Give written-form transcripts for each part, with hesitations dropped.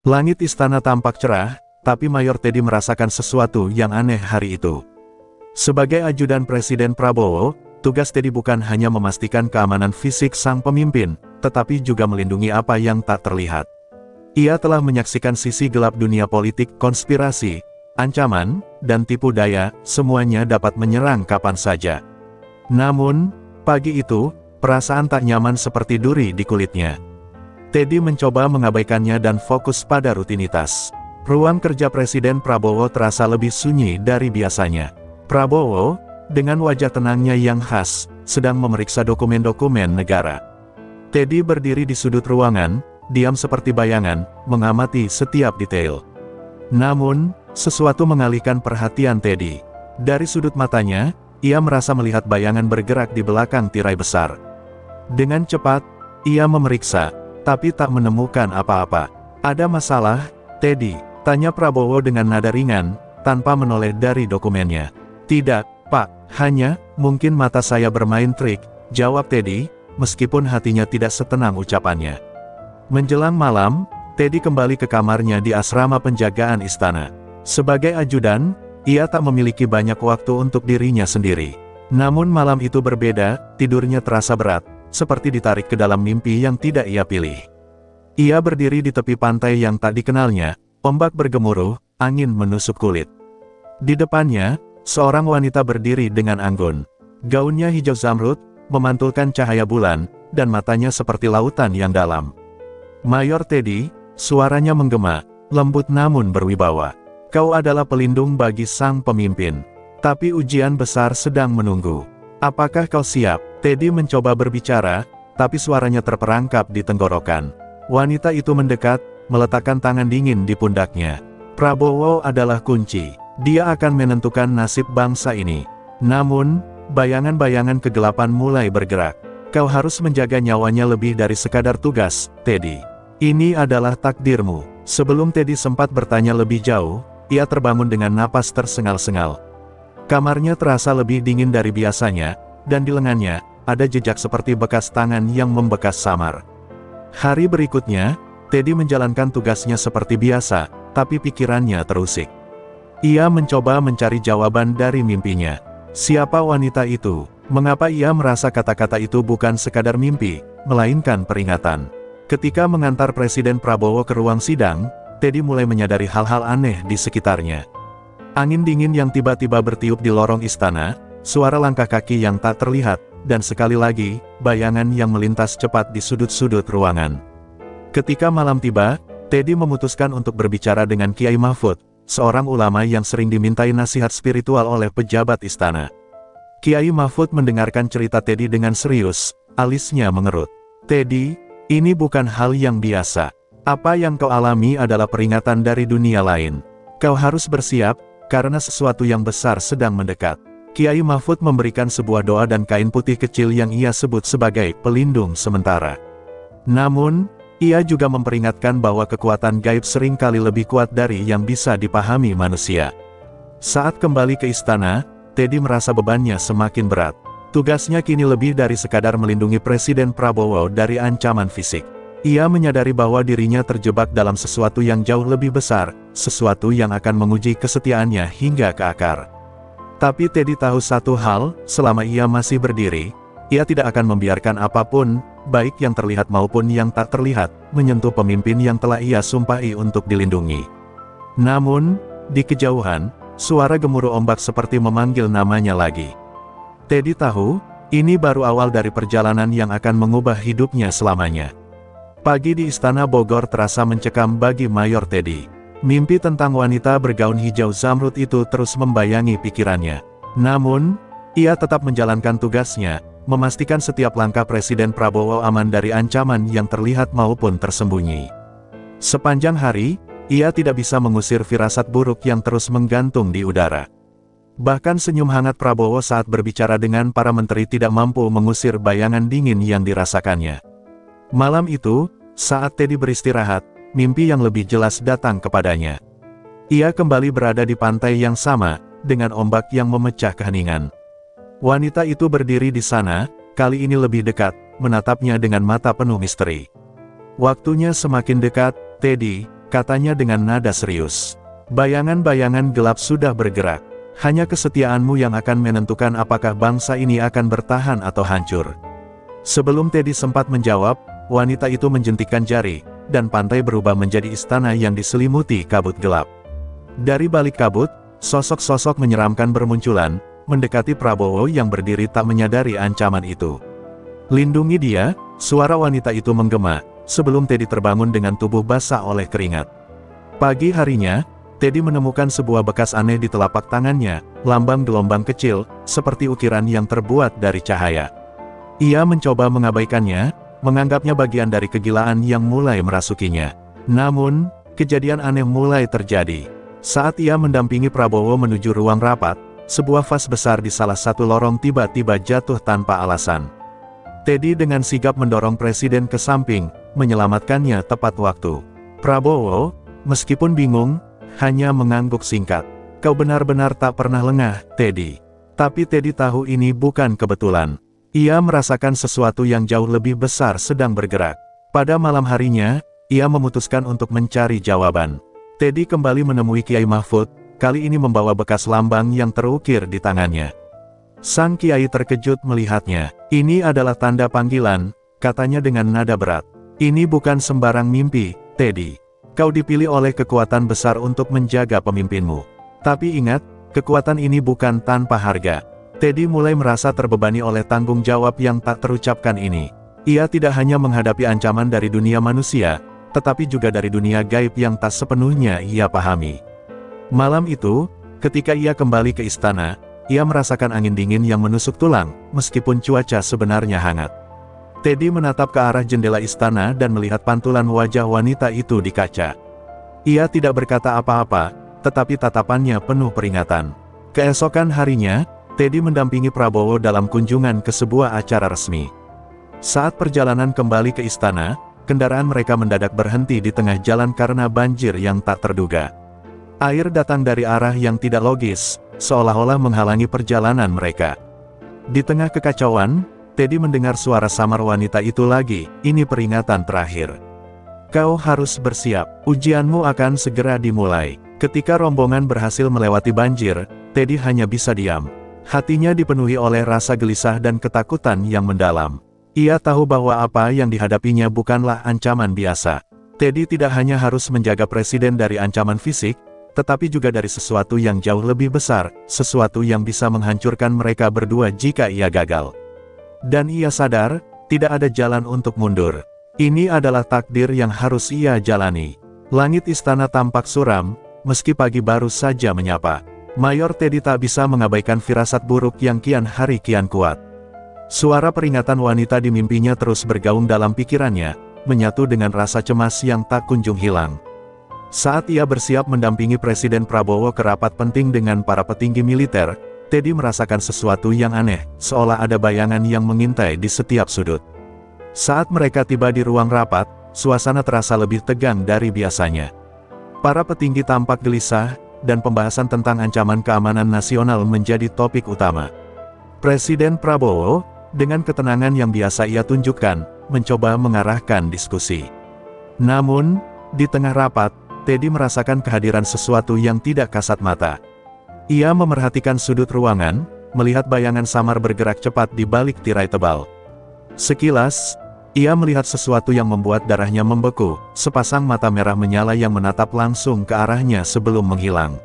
Langit istana tampak cerah, tapi Mayor Teddy merasakan sesuatu yang aneh hari itu. Sebagai ajudan Presiden Prabowo, tugas Teddy bukan hanya memastikan keamanan fisik sang pemimpin, tetapi juga melindungi apa yang tak terlihat. Ia telah menyaksikan sisi gelap dunia politik, konspirasi, ancaman, dan tipu daya, semuanya dapat menyerang kapan saja. Namun, pagi itu, perasaan tak nyaman seperti duri di kulitnya. Teddy mencoba mengabaikannya dan fokus pada rutinitas. Ruang kerja Presiden Prabowo terasa lebih sunyi dari biasanya. Prabowo, dengan wajah tenangnya yang khas, sedang memeriksa dokumen-dokumen negara. Teddy berdiri di sudut ruangan, diam seperti bayangan, mengamati setiap detail. Namun, sesuatu mengalihkan perhatian Teddy. Dari sudut matanya, ia merasa melihat bayangan bergerak di belakang tirai besar. Dengan cepat, ia memeriksa, tapi tak menemukan apa-apa. "Ada masalah, Teddy?" tanya Prabowo dengan nada ringan, tanpa menoleh dari dokumennya. "Tidak, Pak, hanya, mungkin mata saya bermain trik," jawab Teddy, meskipun hatinya tidak setenang ucapannya. Menjelang malam, Teddy kembali ke kamarnya di asrama penjagaan istana. Sebagai ajudan, ia tak memiliki banyak waktu untuk dirinya sendiri. Namun malam itu berbeda, tidurnya terasa berat, seperti ditarik ke dalam mimpi yang tidak ia pilih. Ia berdiri di tepi pantai yang tak dikenalnya, ombak bergemuruh, angin menusuk kulit. Di depannya, seorang wanita berdiri dengan anggun. Gaunnya hijau zamrud, memantulkan cahaya bulan, dan matanya seperti lautan yang dalam. "Mayor Teddy," suaranya menggema, lembut namun berwibawa. "Kau adalah pelindung bagi sang pemimpin. Tapi ujian besar sedang menunggu. Apakah kau siap?" Teddy mencoba berbicara, tapi suaranya terperangkap di tenggorokan. Wanita itu mendekat, meletakkan tangan dingin di pundaknya. "Prabowo adalah kunci. Dia akan menentukan nasib bangsa ini." Namun, bayangan-bayangan kegelapan mulai bergerak. "Kau harus menjaga nyawanya lebih dari sekadar tugas, Teddy. Ini adalah takdirmu." Sebelum Teddy sempat bertanya lebih jauh, ia terbangun dengan napas tersengal-sengal. Kamarnya terasa lebih dingin dari biasanya, dan di lengannya, ada jejak seperti bekas tangan yang membekas samar. Hari berikutnya, Teddy menjalankan tugasnya seperti biasa, tapi pikirannya terusik. Ia mencoba mencari jawaban dari mimpinya. Siapa wanita itu? Mengapa ia merasa kata-kata itu bukan sekadar mimpi, melainkan peringatan? Ketika mengantar Presiden Prabowo ke ruang sidang, Teddy mulai menyadari hal-hal aneh di sekitarnya. Angin dingin yang tiba-tiba bertiup di lorong istana, suara langkah kaki yang tak terlihat, dan sekali lagi, bayangan yang melintas cepat di sudut-sudut ruangan. Ketika malam tiba, Teddy memutuskan untuk berbicara dengan Kiai Mahfud, seorang ulama yang sering dimintai nasihat spiritual oleh pejabat istana. Kiai Mahfud mendengarkan cerita Teddy dengan serius, alisnya mengerut. "Teddy, ini bukan hal yang biasa. Apa yang kau alami adalah peringatan dari dunia lain. Kau harus bersiap, karena sesuatu yang besar sedang mendekat." Kiai Mahfud memberikan sebuah doa dan kain putih kecil yang ia sebut sebagai pelindung sementara. Namun, ia juga memperingatkan bahwa kekuatan gaib sering kali lebih kuat dari yang bisa dipahami manusia. Saat kembali ke istana, Teddy merasa bebannya semakin berat. Tugasnya kini lebih dari sekadar melindungi Presiden Prabowo dari ancaman fisik. Ia menyadari bahwa dirinya terjebak dalam sesuatu yang jauh lebih besar, sesuatu yang akan menguji kesetiaannya hingga ke akar. Tapi Teddy tahu satu hal, selama ia masih berdiri, ia tidak akan membiarkan apapun, baik yang terlihat maupun yang tak terlihat, menyentuh pemimpin yang telah ia sumpahi untuk dilindungi. Namun, di kejauhan, suara gemuruh ombak seperti memanggil namanya lagi. Teddy tahu, ini baru awal dari perjalanan yang akan mengubah hidupnya selamanya. Pagi di Istana Bogor terasa mencekam bagi Mayor Teddy. Mimpi tentang wanita bergaun hijau zamrud itu terus membayangi pikirannya. Namun, ia tetap menjalankan tugasnya, memastikan setiap langkah Presiden Prabowo aman dari ancaman yang terlihat maupun tersembunyi. Sepanjang hari, ia tidak bisa mengusir firasat buruk yang terus menggantung di udara. Bahkan senyum hangat Prabowo saat berbicara dengan para menteri tidak mampu mengusir bayangan dingin yang dirasakannya. Malam itu, saat Teddy beristirahat, mimpi yang lebih jelas datang kepadanya. Ia kembali berada di pantai yang sama, dengan ombak yang memecah keheningan. Wanita itu berdiri di sana, kali ini lebih dekat, menatapnya dengan mata penuh misteri. "Waktunya semakin dekat, Teddy," katanya dengan nada serius. Bayangan-bayangan gelap sudah bergerak. Hanya kesetiaanmu yang akan menentukan apakah bangsa ini akan bertahan atau hancur. Sebelum Teddy sempat menjawab, wanita itu menjentikkan jari, dan pantai berubah menjadi istana yang diselimuti kabut gelap. Dari balik kabut, sosok-sosok menyeramkan bermunculan, mendekati Prabowo yang berdiri tak menyadari ancaman itu. "Lindungi dia," suara wanita itu menggema, sebelum Teddy terbangun dengan tubuh basah oleh keringat. Pagi harinya, Teddy menemukan sebuah bekas aneh di telapak tangannya, lambang gelombang kecil, seperti ukiran yang terbuat dari cahaya. Ia mencoba mengabaikannya, menganggapnya bagian dari kegilaan yang mulai merasukinya. Namun, kejadian aneh mulai terjadi. Saat ia mendampingi Prabowo menuju ruang rapat, sebuah vas besar di salah satu lorong tiba-tiba jatuh tanpa alasan. Teddy dengan sigap mendorong presiden ke samping, menyelamatkannya tepat waktu. Prabowo, meskipun bingung, hanya mengangguk singkat. "Kau benar-benar tak pernah lengah, Teddy." Tapi Teddy tahu ini bukan kebetulan. Ia merasakan sesuatu yang jauh lebih besar sedang bergerak. Pada malam harinya, ia memutuskan untuk mencari jawaban. Teddy kembali menemui Kiai Mahfud, kali ini membawa bekas lambang yang terukir di tangannya. Sang Kiai terkejut melihatnya. "Ini adalah tanda panggilan," katanya dengan nada berat. "Ini bukan sembarang mimpi, Teddy. Kau dipilih oleh kekuatan besar untuk menjaga pemimpinmu. Tapi ingat, kekuatan ini bukan tanpa harga." Teddy mulai merasa terbebani oleh tanggung jawab yang tak terucapkan ini. Ia tidak hanya menghadapi ancaman dari dunia manusia, tetapi juga dari dunia gaib yang tak sepenuhnya ia pahami. Malam itu, ketika ia kembali ke istana, ia merasakan angin dingin yang menusuk tulang, meskipun cuaca sebenarnya hangat. Teddy menatap ke arah jendela istana dan melihat pantulan wajah wanita itu di kaca. Ia tidak berkata apa-apa, tetapi tatapannya penuh peringatan. Keesokan harinya, Teddy mendampingi Prabowo dalam kunjungan ke sebuah acara resmi. Saat perjalanan kembali ke istana, kendaraan mereka mendadak berhenti di tengah jalan karena banjir yang tak terduga. Air datang dari arah yang tidak logis, seolah-olah menghalangi perjalanan mereka. Di tengah kekacauan, Teddy mendengar suara samar wanita itu lagi. "Ini peringatan terakhir. Kau harus bersiap, ujianmu akan segera dimulai." Ketika rombongan berhasil melewati banjir, Teddy hanya bisa diam. Hatinya dipenuhi oleh rasa gelisah dan ketakutan yang mendalam. Ia tahu bahwa apa yang dihadapinya bukanlah ancaman biasa. Teddy tidak hanya harus menjaga presiden dari ancaman fisik, tetapi juga dari sesuatu yang jauh lebih besar, sesuatu yang bisa menghancurkan mereka berdua jika ia gagal. Dan ia sadar, tidak ada jalan untuk mundur. Ini adalah takdir yang harus ia jalani. Langit istana tampak suram, meski pagi baru saja menyapa. Mayor Teddy tak bisa mengabaikan firasat buruk yang kian hari kian kuat. Suara peringatan wanita di mimpinya terus bergaung dalam pikirannya, menyatu dengan rasa cemas yang tak kunjung hilang. Saat ia bersiap mendampingi Presiden Prabowo ke rapat penting dengan para petinggi militer, Teddy merasakan sesuatu yang aneh, seolah ada bayangan yang mengintai di setiap sudut. Saat mereka tiba di ruang rapat, suasana terasa lebih tegang dari biasanya. Para petinggi tampak gelisah, dan pembahasan tentang ancaman keamanan nasional menjadi topik utama. Presiden Prabowo, dengan ketenangan yang biasa ia tunjukkan, mencoba mengarahkan diskusi. Namun, di tengah rapat, Teddy merasakan kehadiran sesuatu yang tidak kasat mata. Ia memerhatikan sudut ruangan, melihat bayangan samar bergerak cepat di balik tirai tebal. Sekilas, ia melihat sesuatu yang membuat darahnya membeku, sepasang mata merah menyala yang menatap langsung ke arahnya sebelum menghilang.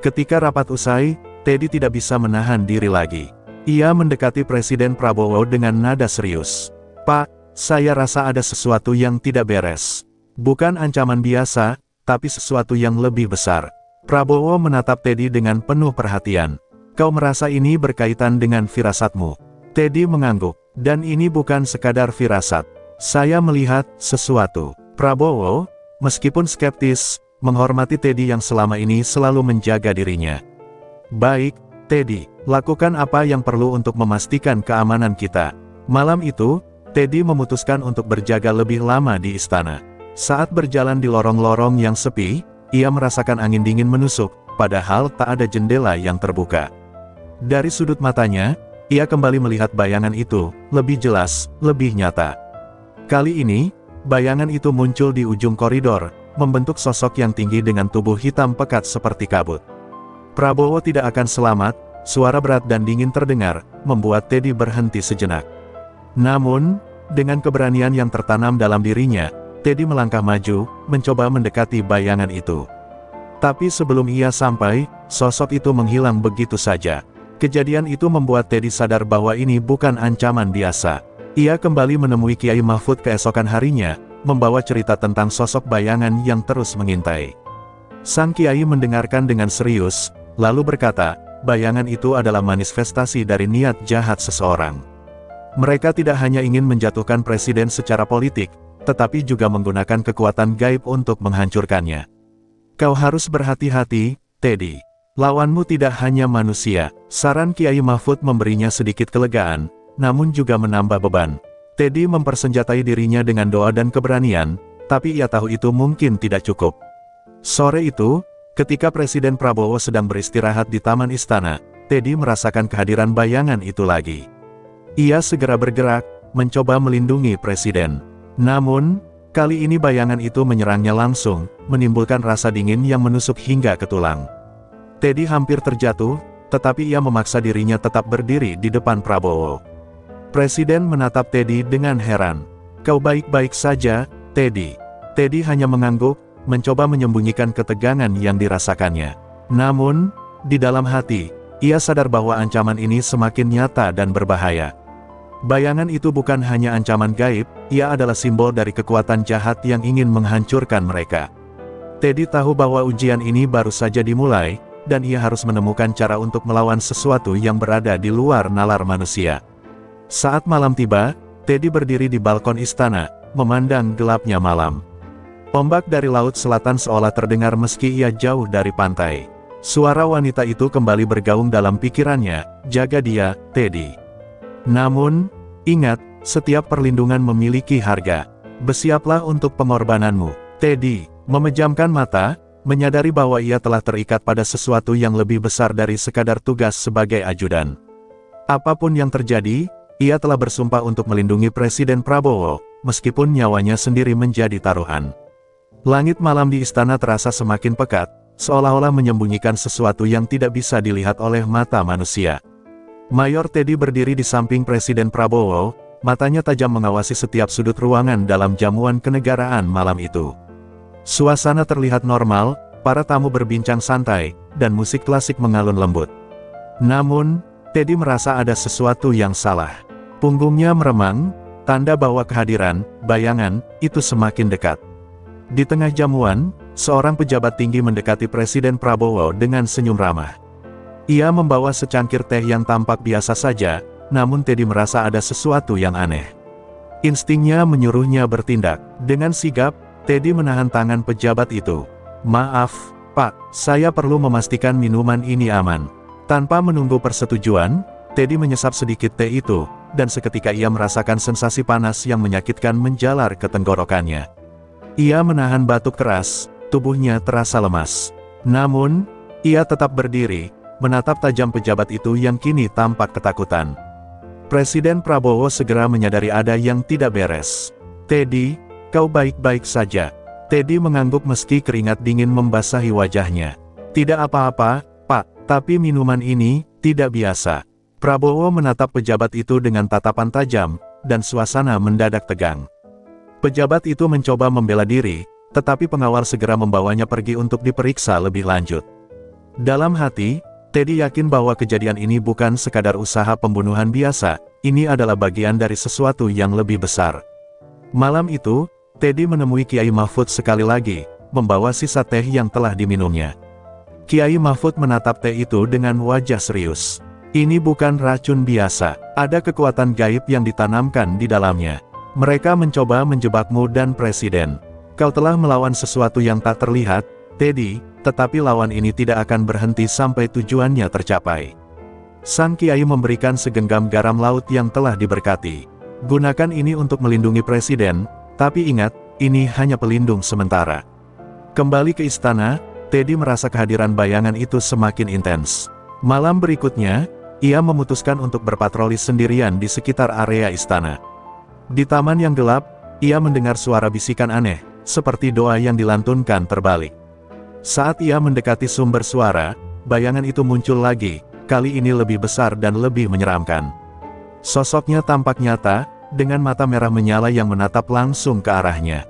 Ketika rapat usai, Teddy tidak bisa menahan diri lagi. Ia mendekati Presiden Prabowo dengan nada serius. "Pak, saya rasa ada sesuatu yang tidak beres. Bukan ancaman biasa, tapi sesuatu yang lebih besar." Prabowo menatap Teddy dengan penuh perhatian. "Kau merasa ini berkaitan dengan firasatmu?" Teddy mengangguk. "Dan ini bukan sekadar firasat. Saya melihat sesuatu." Prabowo, meskipun skeptis, menghormati Teddy yang selama ini selalu menjaga dirinya. "Baik, Teddy, lakukan apa yang perlu untuk memastikan keamanan kita." Malam itu, Teddy memutuskan untuk berjaga lebih lama di istana. Saat berjalan di lorong-lorong yang sepi, ia merasakan angin dingin menusuk, padahal tak ada jendela yang terbuka. Dari sudut matanya, ia kembali melihat bayangan itu, lebih jelas, lebih nyata. Kali ini, bayangan itu muncul di ujung koridor, membentuk sosok yang tinggi dengan tubuh hitam pekat seperti kabut. Prabowo tidak akan selamat, suara berat dan dingin terdengar, membuat Teddy berhenti sejenak. Namun, dengan keberanian yang tertanam dalam dirinya, Teddy melangkah maju, mencoba mendekati bayangan itu. Tapi sebelum ia sampai, sosok itu menghilang begitu saja. Kejadian itu membuat Teddy sadar bahwa ini bukan ancaman biasa. Ia kembali menemui Kiai Mahfud keesokan harinya, membawa cerita tentang sosok bayangan yang terus mengintai. Sang Kiai mendengarkan dengan serius, lalu berkata, bayangan itu adalah manifestasi dari niat jahat seseorang. Mereka tidak hanya ingin menjatuhkan presiden secara politik, tetapi juga menggunakan kekuatan gaib untuk menghancurkannya. Kau harus berhati-hati, Teddy. Lawanmu tidak hanya manusia. Saran Kiai Mahfud memberinya sedikit kelegaan, namun juga menambah beban. Teddy mempersenjatai dirinya dengan doa dan keberanian, tapi ia tahu itu mungkin tidak cukup. Sore itu, ketika Presiden Prabowo sedang beristirahat di Taman Istana, Teddy merasakan kehadiran bayangan itu lagi. Ia segera bergerak, mencoba melindungi Presiden. Namun, kali ini bayangan itu menyerangnya langsung, menimbulkan rasa dingin yang menusuk hingga ke tulang. Teddy hampir terjatuh, tetapi ia memaksa dirinya tetap berdiri di depan Prabowo. Presiden menatap Teddy dengan heran. Kau baik-baik saja, Teddy. Teddy hanya mengangguk, mencoba menyembunyikan ketegangan yang dirasakannya. Namun, di dalam hati, ia sadar bahwa ancaman ini semakin nyata dan berbahaya. Bayangan itu bukan hanya ancaman gaib, ia adalah simbol dari kekuatan jahat yang ingin menghancurkan mereka. Teddy tahu bahwa ujian ini baru saja dimulai, dan ia harus menemukan cara untuk melawan sesuatu yang berada di luar nalar manusia. Saat malam tiba, Teddy berdiri di balkon istana, memandang gelapnya malam. Ombak dari laut selatan seolah terdengar meski ia jauh dari pantai. Suara wanita itu kembali bergaung dalam pikirannya, jaga dia, Teddy. Namun, ingat, setiap perlindungan memiliki harga. Bersiaplah untuk pengorbananmu, Teddy. Memejamkan mata, menyadari bahwa ia telah terikat pada sesuatu yang lebih besar dari sekadar tugas sebagai ajudan. Apapun yang terjadi, ia telah bersumpah untuk melindungi Presiden Prabowo, meskipun nyawanya sendiri menjadi taruhan. Langit malam di istana terasa semakin pekat, seolah-olah menyembunyikan sesuatu yang tidak bisa dilihat oleh mata manusia. Mayor Teddy berdiri di samping Presiden Prabowo, matanya tajam mengawasi setiap sudut ruangan dalam jamuan kenegaraan malam itu. Suasana terlihat normal, para tamu berbincang santai, dan musik klasik mengalun lembut. Namun, Teddy merasa ada sesuatu yang salah. Punggungnya meremang, tanda bahwa kehadiran, bayangan, itu semakin dekat. Di tengah jamuan, seorang pejabat tinggi mendekati Presiden Prabowo dengan senyum ramah. Ia membawa secangkir teh yang tampak biasa saja, namun Teddy merasa ada sesuatu yang aneh. Instingnya menyuruhnya bertindak. Dengan sigap, Teddy menahan tangan pejabat itu. Maaf, Pak, saya perlu memastikan minuman ini aman. Tanpa menunggu persetujuan, Teddy menyesap sedikit teh itu, dan seketika ia merasakan sensasi panas yang menyakitkan menjalar ke tenggorokannya. Ia menahan batuk keras, tubuhnya terasa lemas. Namun, ia tetap berdiri, menatap tajam pejabat itu yang kini tampak ketakutan. Presiden Prabowo segera menyadari ada yang tidak beres. Teddy, kau baik-baik saja. Teddy mengangguk meski keringat dingin membasahi wajahnya. Tidak apa-apa, Pak, tapi minuman ini tidak biasa. Prabowo menatap pejabat itu dengan tatapan tajam, dan suasana mendadak tegang. Pejabat itu mencoba membela diri, tetapi pengawal segera membawanya pergi untuk diperiksa lebih lanjut. Dalam hati, Teddy yakin bahwa kejadian ini bukan sekadar usaha pembunuhan biasa, ini adalah bagian dari sesuatu yang lebih besar. Malam itu, Teddy menemui Kiai Mahfud sekali lagi, membawa sisa teh yang telah diminumnya. Kiai Mahfud menatap teh itu dengan wajah serius. Ini bukan racun biasa, ada kekuatan gaib yang ditanamkan di dalamnya. Mereka mencoba menjebakmu dan Presiden. Kau telah melawan sesuatu yang tak terlihat, Teddy, tetapi lawan ini tidak akan berhenti sampai tujuannya tercapai. Sang Kiai memberikan segenggam garam laut yang telah diberkati. Gunakan ini untuk melindungi Presiden, tapi ingat, ini hanya pelindung sementara. Kembali ke istana, Teddy merasa kehadiran bayangan itu semakin intens. Malam berikutnya, ia memutuskan untuk berpatroli sendirian di sekitar area istana. Di taman yang gelap, ia mendengar suara bisikan aneh, seperti doa yang dilantunkan terbalik. Saat ia mendekati sumber suara, bayangan itu muncul lagi, kali ini lebih besar dan lebih menyeramkan. Sosoknya tampak nyata, dengan mata merah menyala yang menatap langsung ke arahnya.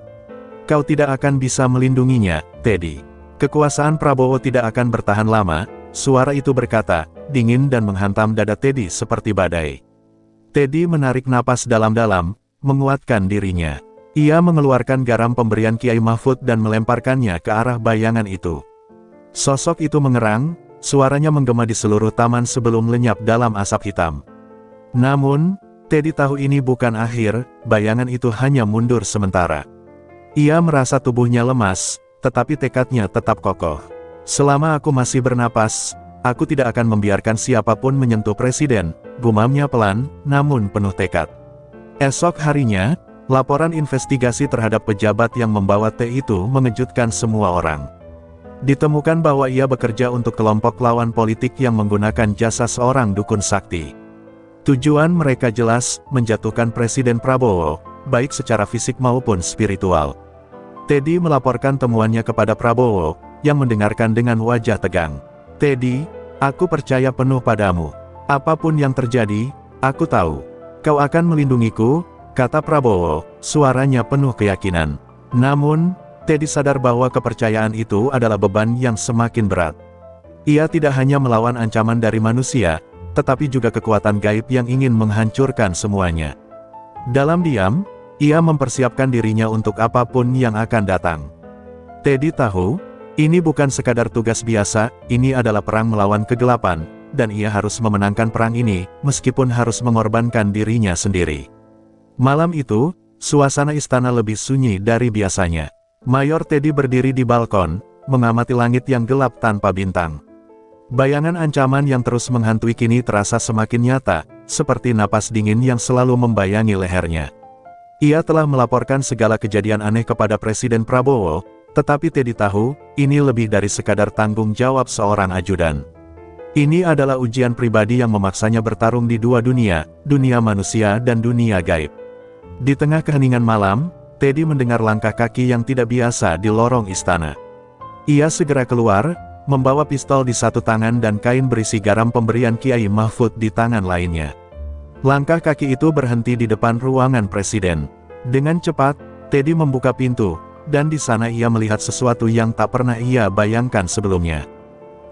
Kau tidak akan bisa melindunginya, Teddy. Kekuasaan Prabowo tidak akan bertahan lama, suara itu berkata, dingin dan menghantam dada Teddy seperti badai. Teddy menarik napas dalam-dalam, menguatkan dirinya. Ia mengeluarkan garam pemberian Kiai Mahfud dan melemparkannya ke arah bayangan itu. Sosok itu mengerang, suaranya menggema di seluruh taman sebelum lenyap dalam asap hitam. Namun, Teddy tahu ini bukan akhir, bayangan itu hanya mundur sementara. Ia merasa tubuhnya lemas, tetapi tekadnya tetap kokoh. Selama aku masih bernapas, aku tidak akan membiarkan siapapun menyentuh presiden, gumamnya pelan, namun penuh tekad. Esok harinya, laporan investigasi terhadap pejabat yang membawa teh itu mengejutkan semua orang. Ditemukan bahwa ia bekerja untuk kelompok lawan politik yang menggunakan jasa seorang dukun sakti. Tujuan mereka jelas, menjatuhkan Presiden Prabowo, baik secara fisik maupun spiritual. Teddy melaporkan temuannya kepada Prabowo, yang mendengarkan dengan wajah tegang. Teddy, aku percaya penuh padamu. Apapun yang terjadi, aku tahu. Kau akan melindungiku, kata Prabowo, suaranya penuh keyakinan. Namun, Teddy sadar bahwa kepercayaan itu adalah beban yang semakin berat. Ia tidak hanya melawan ancaman dari manusia, tetapi juga kekuatan gaib yang ingin menghancurkan semuanya. Dalam diam, ia mempersiapkan dirinya untuk apapun yang akan datang. Teddy tahu, ini bukan sekadar tugas biasa, ini adalah perang melawan kegelapan, dan ia harus memenangkan perang ini, meskipun harus mengorbankan dirinya sendiri. Malam itu, suasana istana lebih sunyi dari biasanya. Mayor Teddy berdiri di balkon, mengamati langit yang gelap tanpa bintang. Bayangan ancaman yang terus menghantui kini terasa semakin nyata, seperti napas dingin yang selalu membayangi lehernya. Ia telah melaporkan segala kejadian aneh kepada Presiden Prabowo, tetapi Teddy tahu, ini lebih dari sekadar tanggung jawab seorang ajudan. Ini adalah ujian pribadi yang memaksanya bertarung di dua dunia, dunia manusia dan dunia gaib. Di tengah keheningan malam, Teddy mendengar langkah kaki yang tidak biasa di lorong istana. Ia segera keluar, membawa pistol di satu tangan dan kain berisi garam pemberian Kiai Mahfud di tangan lainnya. Langkah kaki itu berhenti di depan ruangan presiden. Dengan cepat, Teddy membuka pintu, dan di sana ia melihat sesuatu yang tak pernah ia bayangkan sebelumnya.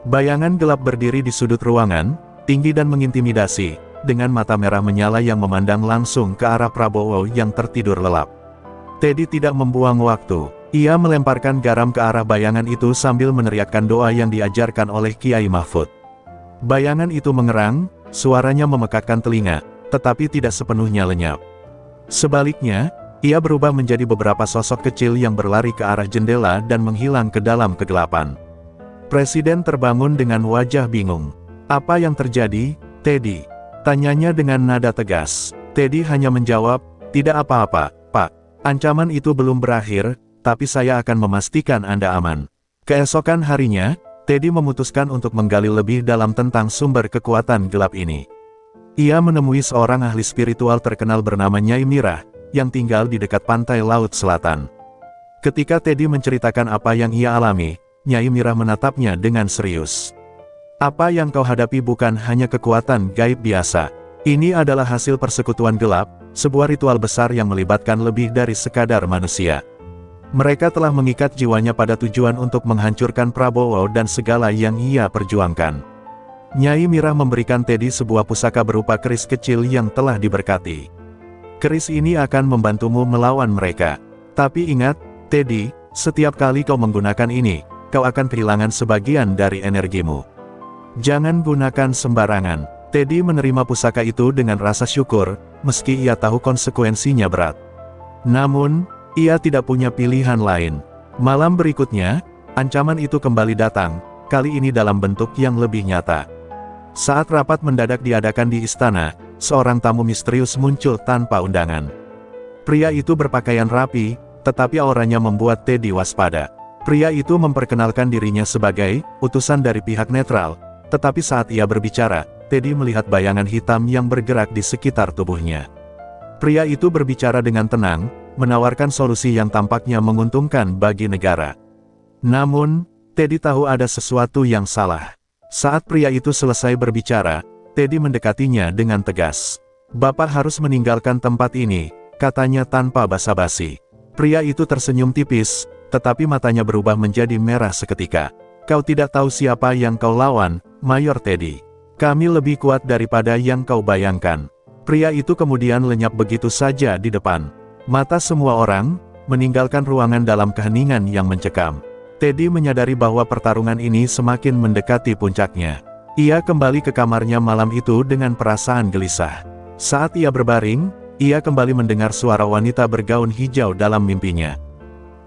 Bayangan gelap berdiri di sudut ruangan, tinggi dan mengintimidasi, dengan mata merah menyala yang memandang langsung ke arah Prabowo yang tertidur lelap. Teddy tidak membuang waktu. Ia melemparkan garam ke arah bayangan itu sambil meneriakkan doa yang diajarkan oleh Kiai Mahfud. Bayangan itu mengerang, suaranya memekakkan telinga, tetapi tidak sepenuhnya lenyap. Sebaliknya, ia berubah menjadi beberapa sosok kecil yang berlari ke arah jendela dan menghilang ke dalam kegelapan. Presiden terbangun dengan wajah bingung. Apa yang terjadi, Teddy? Tanyanya dengan nada tegas. Teddy hanya menjawab, tidak apa-apa, Pak. Ancaman itu belum berakhir, tapi saya akan memastikan Anda aman. Keesokan harinya, Teddy memutuskan untuk menggali lebih dalam tentang sumber kekuatan gelap ini. Ia menemui seorang ahli spiritual terkenal bernama Nyai Mirah, yang tinggal di dekat pantai Laut Selatan. Ketika Teddy menceritakan apa yang ia alami, Nyai Mirah menatapnya dengan serius. Apa yang kau hadapi bukan hanya kekuatan gaib biasa. Ini adalah hasil persekutuan gelap, sebuah ritual besar yang melibatkan lebih dari sekadar manusia. Mereka telah mengikat jiwanya pada tujuan untuk menghancurkan Prabowo dan segala yang ia perjuangkan. Nyai Mirah memberikan Teddy sebuah pusaka berupa keris kecil yang telah diberkati. Keris ini akan membantumu melawan mereka. Tapi ingat, Teddy, setiap kali kau menggunakan ini, kau akan kehilangan sebagian dari energimu. Jangan gunakan sembarangan. Teddy menerima pusaka itu dengan rasa syukur, meski ia tahu konsekuensinya berat. Namun, ia tidak punya pilihan lain. Malam berikutnya, ancaman itu kembali datang, kali ini dalam bentuk yang lebih nyata. Saat rapat mendadak diadakan di istana, seorang tamu misterius muncul tanpa undangan. Pria itu berpakaian rapi, tetapi auranya membuat Teddy waspada. Pria itu memperkenalkan dirinya sebagai utusan dari pihak netral, tetapi saat ia berbicara, Teddy melihat bayangan hitam yang bergerak di sekitar tubuhnya. Pria itu berbicara dengan tenang, menawarkan solusi yang tampaknya menguntungkan bagi negara. Namun, Teddy tahu ada sesuatu yang salah. Saat pria itu selesai berbicara, Teddy mendekatinya dengan tegas. "Bapak harus meninggalkan tempat ini," katanya tanpa basa-basi. Pria itu tersenyum tipis, tetapi matanya berubah menjadi merah seketika. "Kau tidak tahu siapa yang kau lawan, Mayor Teddy. Kami lebih kuat daripada yang kau bayangkan." Pria itu kemudian lenyap begitu saja di depan mata semua orang, meninggalkan ruangan dalam keheningan yang mencekam. Teddy menyadari bahwa pertarungan ini semakin mendekati puncaknya. Ia kembali ke kamarnya malam itu dengan perasaan gelisah. Saat ia berbaring, ia kembali mendengar suara wanita bergaun hijau dalam mimpinya.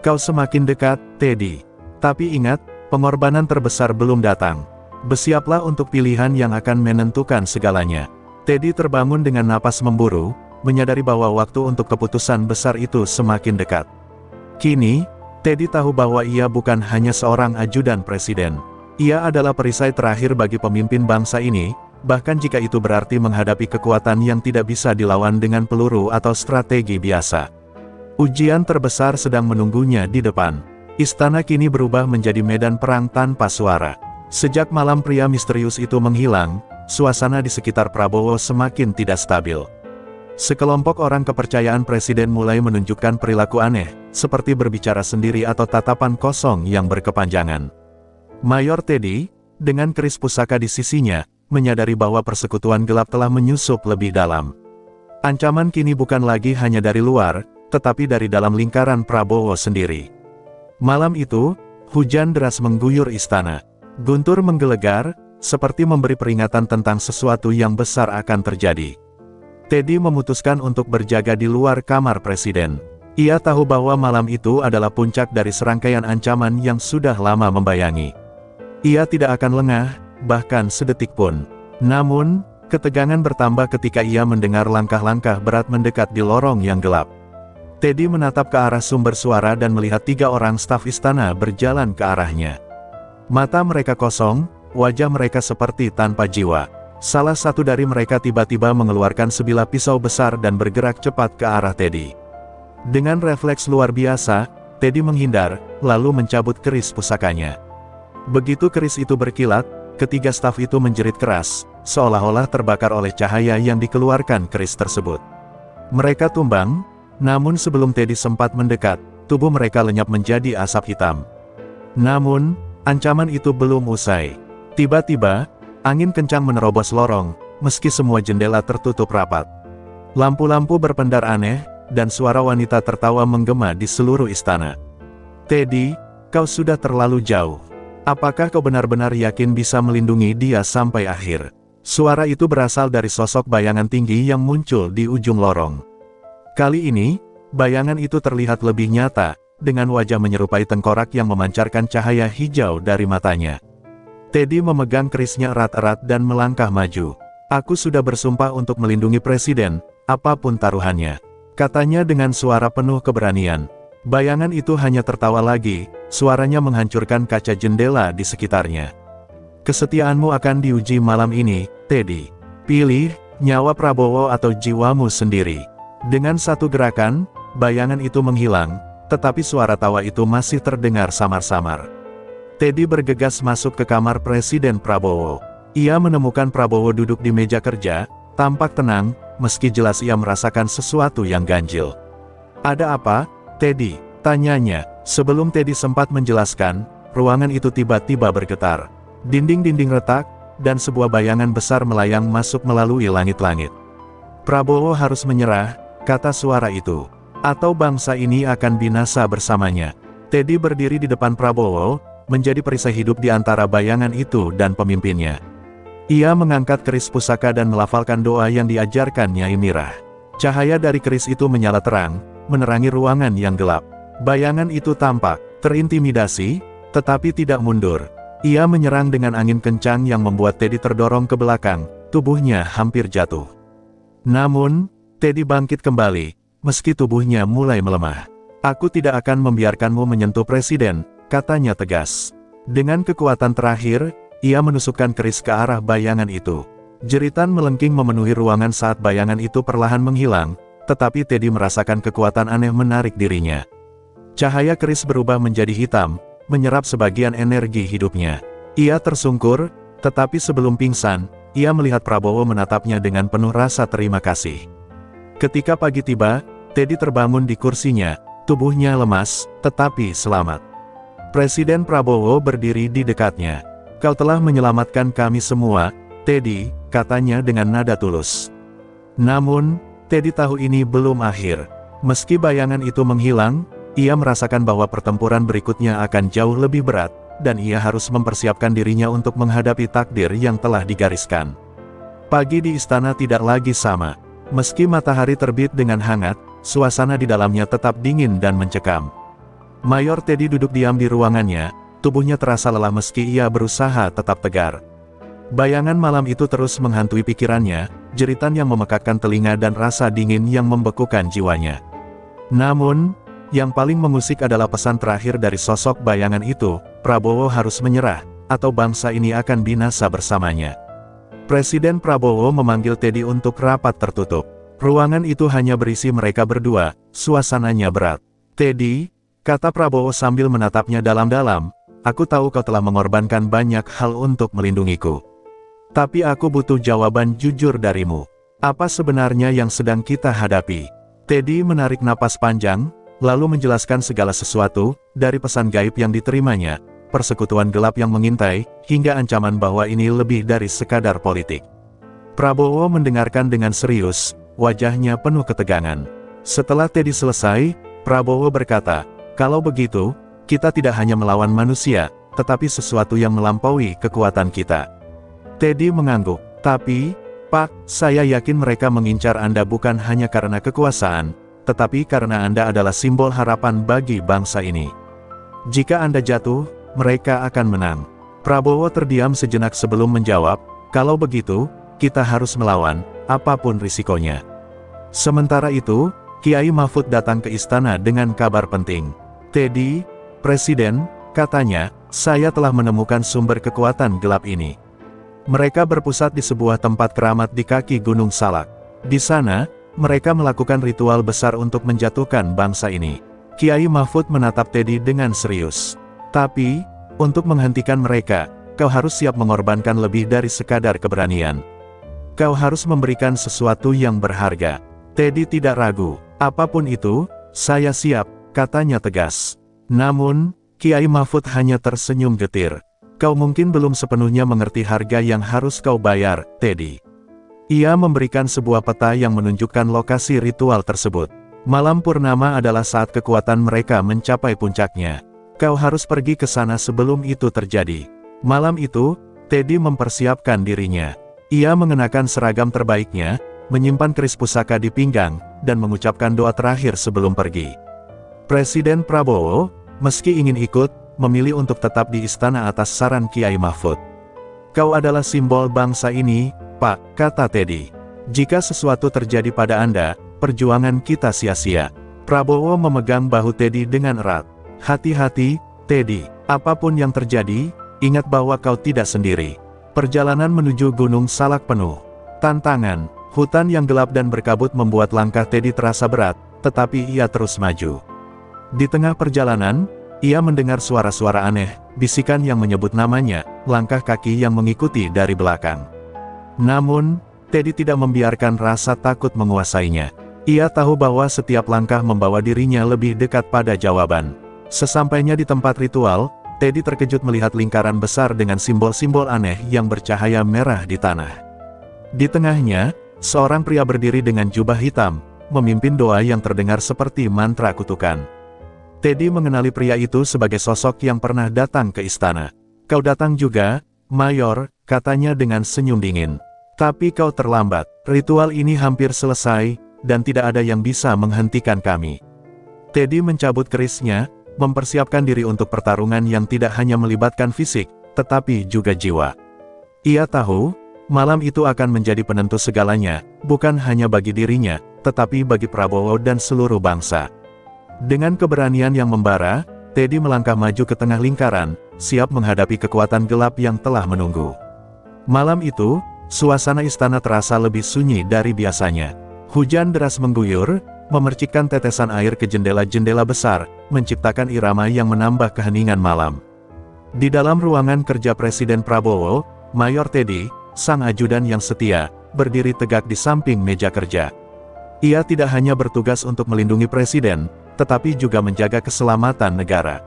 "Kau semakin dekat, Teddy. Tapi ingat, pengorbanan terbesar belum datang. Bersiaplah untuk pilihan yang akan menentukan segalanya." Teddy terbangun dengan napas memburu, menyadari bahwa waktu untuk keputusan besar itu semakin dekat. Kini, Teddy tahu bahwa ia bukan hanya seorang ajudan presiden. Ia adalah perisai terakhir bagi pemimpin bangsa ini, bahkan jika itu berarti menghadapi kekuatan yang tidak bisa dilawan dengan peluru atau strategi biasa. Ujian terbesar sedang menunggunya di depan. Istana kini berubah menjadi medan perang tanpa suara. Sejak malam pria misterius itu menghilang, suasana di sekitar Prabowo semakin tidak stabil. Sekelompok orang kepercayaan presiden mulai menunjukkan perilaku aneh, seperti berbicara sendiri atau tatapan kosong yang berkepanjangan. Mayor Teddy, dengan keris pusaka di sisinya, menyadari bahwa persekutuan gelap telah menyusup lebih dalam. Ancaman kini bukan lagi hanya dari luar, tetapi dari dalam lingkaran Prabowo sendiri. Malam itu, hujan deras mengguyur istana. Guntur menggelegar, seperti memberi peringatan tentang sesuatu yang besar akan terjadi. Teddy memutuskan untuk berjaga di luar kamar presiden. Ia tahu bahwa malam itu adalah puncak dari serangkaian ancaman yang sudah lama membayangi. Ia tidak akan lengah, bahkan sedetik pun. Namun, ketegangan bertambah ketika ia mendengar langkah-langkah berat mendekat di lorong yang gelap. Teddy menatap ke arah sumber suara dan melihat 3 orang staf istana berjalan ke arahnya. Mata mereka kosong, wajah mereka seperti tanpa jiwa. Salah satu dari mereka tiba-tiba mengeluarkan sebilah pisau besar dan bergerak cepat ke arah Teddy. Dengan refleks luar biasa, Teddy menghindar, lalu mencabut keris pusakanya. Begitu keris itu berkilat, ketiga staf itu menjerit keras, seolah-olah terbakar oleh cahaya yang dikeluarkan keris tersebut. Mereka tumbang, namun sebelum Teddy sempat mendekat, tubuh mereka lenyap menjadi asap hitam. Namun, ancaman itu belum usai. Tiba-tiba, angin kencang menerobos lorong, meski semua jendela tertutup rapat. Lampu-lampu berpendar aneh, dan suara wanita tertawa menggema di seluruh istana. "Teddy, kau sudah terlalu jauh. Apakah kau benar-benar yakin bisa melindungi dia sampai akhir?" Suara itu berasal dari sosok bayangan tinggi yang muncul di ujung lorong. Kali ini, bayangan itu terlihat lebih nyata, dengan wajah menyerupai tengkorak yang memancarkan cahaya hijau dari matanya. Teddy memegang kerisnya erat-erat dan melangkah maju. "Aku sudah bersumpah untuk melindungi presiden, apapun taruhannya," katanya dengan suara penuh keberanian. Bayangan itu hanya tertawa lagi, suaranya menghancurkan kaca jendela di sekitarnya. "Kesetiaanmu akan diuji malam ini, Teddy. Pilih, nyawa Prabowo atau jiwamu sendiri." Dengan satu gerakan, bayangan itu menghilang, tetapi suara tawa itu masih terdengar samar-samar. Teddy bergegas masuk ke kamar Presiden Prabowo. Ia menemukan Prabowo duduk di meja kerja, tampak tenang, meski jelas ia merasakan sesuatu yang ganjil. "Ada apa, Teddy?" tanyanya. Sebelum Teddy sempat menjelaskan, ruangan itu tiba-tiba bergetar. Dinding-dinding retak, dan sebuah bayangan besar melayang masuk melalui langit-langit. "Prabowo harus menyerah," kata suara itu. "Atau bangsa ini akan binasa bersamanya." Teddy berdiri di depan Prabowo, menjadi perisai hidup di antara bayangan itu dan pemimpinnya. Ia mengangkat keris pusaka dan melafalkan doa yang diajarkan Nyai Mirah. Cahaya dari keris itu menyala terang, menerangi ruangan yang gelap. Bayangan itu tampak terintimidasi, tetapi tidak mundur. Ia menyerang dengan angin kencang yang membuat Teddy terdorong ke belakang, tubuhnya hampir jatuh. Namun, Teddy bangkit kembali, meski tubuhnya mulai melemah. "Aku tidak akan membiarkanmu menyentuh presiden," katanya tegas. Dengan kekuatan terakhir, ia menusukkan keris ke arah bayangan itu. Jeritan melengking memenuhi ruangan saat bayangan itu perlahan menghilang, tetapi Teddy merasakan kekuatan aneh menarik dirinya. Cahaya keris berubah menjadi hitam, menyerap sebagian energi hidupnya. Ia tersungkur, tetapi sebelum pingsan, ia melihat Prabowo menatapnya dengan penuh rasa terima kasih. Ketika pagi tiba, Teddy terbangun di kursinya, tubuhnya lemas, tetapi selamat. Presiden Prabowo berdiri di dekatnya. "Kau telah menyelamatkan kami semua, Teddy," katanya dengan nada tulus. Namun, Teddy tahu ini belum akhir. Meski bayangan itu menghilang, ia merasakan bahwa pertempuran berikutnya akan jauh lebih berat, dan ia harus mempersiapkan dirinya untuk menghadapi takdir yang telah digariskan. Pagi di istana tidak lagi sama. Meski matahari terbit dengan hangat, suasana di dalamnya tetap dingin dan mencekam. Mayor Teddy duduk diam di ruangannya, tubuhnya terasa lelah meski ia berusaha tetap tegar. Bayangan malam itu terus menghantui pikirannya, jeritan yang memekakkan telinga dan rasa dingin yang membekukan jiwanya. Namun, yang paling mengusik adalah pesan terakhir dari sosok bayangan itu, Prabowo harus menyerah, atau bangsa ini akan binasa bersamanya. Presiden Prabowo memanggil Teddy untuk rapat tertutup. Ruangan itu hanya berisi mereka berdua, suasananya berat. "Teddy," kata Prabowo sambil menatapnya dalam-dalam, "aku tahu kau telah mengorbankan banyak hal untuk melindungiku. Tapi aku butuh jawaban jujur darimu. Apa sebenarnya yang sedang kita hadapi?" Teddy menarik napas panjang, lalu menjelaskan segala sesuatu, dari pesan gaib yang diterimanya, persekutuan gelap yang mengintai, hingga ancaman bahwa ini lebih dari sekadar politik. Prabowo mendengarkan dengan serius, wajahnya penuh ketegangan. Setelah Teddy selesai, Prabowo berkata, "Kalau begitu, kita tidak hanya melawan manusia, tetapi sesuatu yang melampaui kekuatan kita." Teddy mengangguk, "Tapi, Pak, saya yakin mereka mengincar Anda bukan hanya karena kekuasaan, tetapi karena Anda adalah simbol harapan bagi bangsa ini. Jika Anda jatuh, mereka akan menang." Prabowo terdiam sejenak sebelum menjawab, "Kalau begitu, kita harus melawan, apapun risikonya." Sementara itu, Kiai Mahfud datang ke istana dengan kabar penting. "Teddy, Presiden," katanya, "saya telah menemukan sumber kekuatan gelap ini. Mereka berpusat di sebuah tempat keramat di kaki Gunung Salak. Di sana, mereka melakukan ritual besar untuk menjatuhkan bangsa ini." Kiai Mahfud menatap Teddy dengan serius. "Tapi, untuk menghentikan mereka, kau harus siap mengorbankan lebih dari sekadar keberanian. Kau harus memberikan sesuatu yang berharga." Teddy tidak ragu. "Apapun itu, saya siap," katanya tegas. Namun, Kiai Mahfud hanya tersenyum getir. "Kau mungkin belum sepenuhnya mengerti harga yang harus kau bayar, Teddy." Ia memberikan sebuah peta yang menunjukkan lokasi ritual tersebut. Malam purnama adalah saat kekuatan mereka mencapai puncaknya. Kau harus pergi ke sana sebelum itu terjadi. Malam itu, Teddy mempersiapkan dirinya. Ia mengenakan seragam terbaiknya, menyimpan keris pusaka di pinggang, dan mengucapkan doa terakhir sebelum pergi. Presiden Prabowo, meski ingin ikut, memilih untuk tetap di istana atas saran Kiai Mahfud. "Kau adalah simbol bangsa ini, Pak," kata Teddy. "Jika sesuatu terjadi pada Anda, perjuangan kita sia-sia." Prabowo memegang bahu Teddy dengan erat. "Hati-hati, Teddy. Apapun yang terjadi, ingat bahwa kau tidak sendiri. Perjalanan menuju Gunung Salak penuh tantangan, hutan yang gelap dan berkabut membuat langkah Teddy terasa berat, tetapi ia terus maju. Di tengah perjalanan, ia mendengar suara-suara aneh, bisikan yang menyebut namanya, langkah kaki yang mengikuti dari belakang. Namun, Teddy tidak membiarkan rasa takut menguasainya. Ia tahu bahwa setiap langkah membawa dirinya lebih dekat pada jawaban. Sesampainya di tempat ritual, Teddy terkejut melihat lingkaran besar dengan simbol-simbol aneh yang bercahaya merah di tanah. Di tengahnya, seorang pria berdiri dengan jubah hitam, memimpin doa yang terdengar seperti mantra kutukan. Teddy mengenali pria itu sebagai sosok yang pernah datang ke istana. "Kau datang juga, Mayor," katanya dengan senyum dingin. "Tapi kau terlambat. Ritual ini hampir selesai, dan tidak ada yang bisa menghentikan kami." Teddy mencabut kerisnya, mempersiapkan diri untuk pertarungan yang tidak hanya melibatkan fisik, tetapi juga jiwa. Ia tahu, malam itu akan menjadi penentu segalanya, bukan hanya bagi dirinya, tetapi bagi Prabowo dan seluruh bangsa. Dengan keberanian yang membara, Teddy melangkah maju ke tengah lingkaran, siap menghadapi kekuatan gelap yang telah menunggu. Malam itu, suasana istana terasa lebih sunyi dari biasanya. Hujan deras mengguyur, memercikkan tetesan air ke jendela-jendela besar, menciptakan irama yang menambah keheningan malam. Di dalam ruangan kerja Presiden Prabowo, Mayor Teddy, sang ajudan yang setia, berdiri tegak di samping meja kerja. Ia tidak hanya bertugas untuk melindungi Presiden, tetapi juga menjaga keselamatan negara.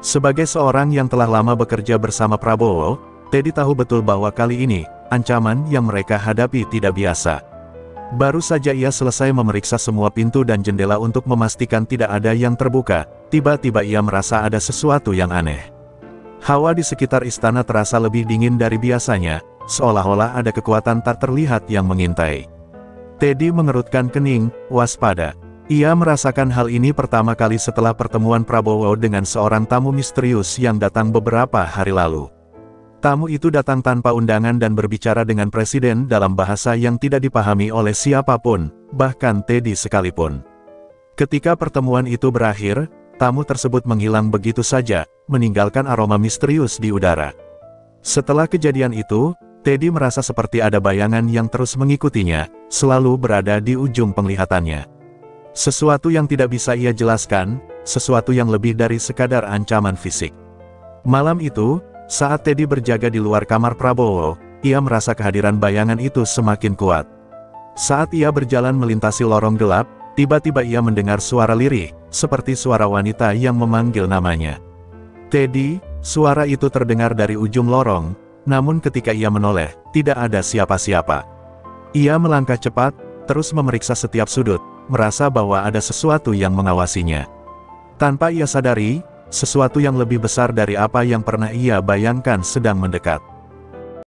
Sebagai seorang yang telah lama bekerja bersama Prabowo, Teddy tahu betul bahwa kali ini, ancaman yang mereka hadapi tidak biasa. Baru saja ia selesai memeriksa semua pintu dan jendela untuk memastikan tidak ada yang terbuka, tiba-tiba ia merasa ada sesuatu yang aneh. Hawa di sekitar istana terasa lebih dingin dari biasanya, seolah-olah ada kekuatan tak terlihat yang mengintai. Teddy mengerutkan kening, waspada. Ia merasakan hal ini pertama kali setelah pertemuan Prabowo dengan seorang tamu misterius yang datang beberapa hari lalu. Tamu itu datang tanpa undangan dan berbicara dengan Presiden dalam bahasa yang tidak dipahami oleh siapapun, bahkan Teddy sekalipun. Ketika pertemuan itu berakhir, tamu tersebut menghilang begitu saja, meninggalkan aroma misterius di udara. Setelah kejadian itu, Teddy merasa seperti ada bayangan yang terus mengikutinya, selalu berada di ujung penglihatannya. Sesuatu yang tidak bisa ia jelaskan, sesuatu yang lebih dari sekadar ancaman fisik. Malam itu, saat Teddy berjaga di luar kamar Prabowo, ia merasa kehadiran bayangan itu semakin kuat. Saat ia berjalan melintasi lorong gelap, tiba-tiba ia mendengar suara lirih, seperti suara wanita yang memanggil namanya. Teddy, suara itu terdengar dari ujung lorong, namun ketika ia menoleh, tidak ada siapa-siapa. Ia melangkah cepat, terus memeriksa setiap sudut, merasa bahwa ada sesuatu yang mengawasinya. Tanpa ia sadari, sesuatu yang lebih besar dari apa yang pernah ia bayangkan sedang mendekat.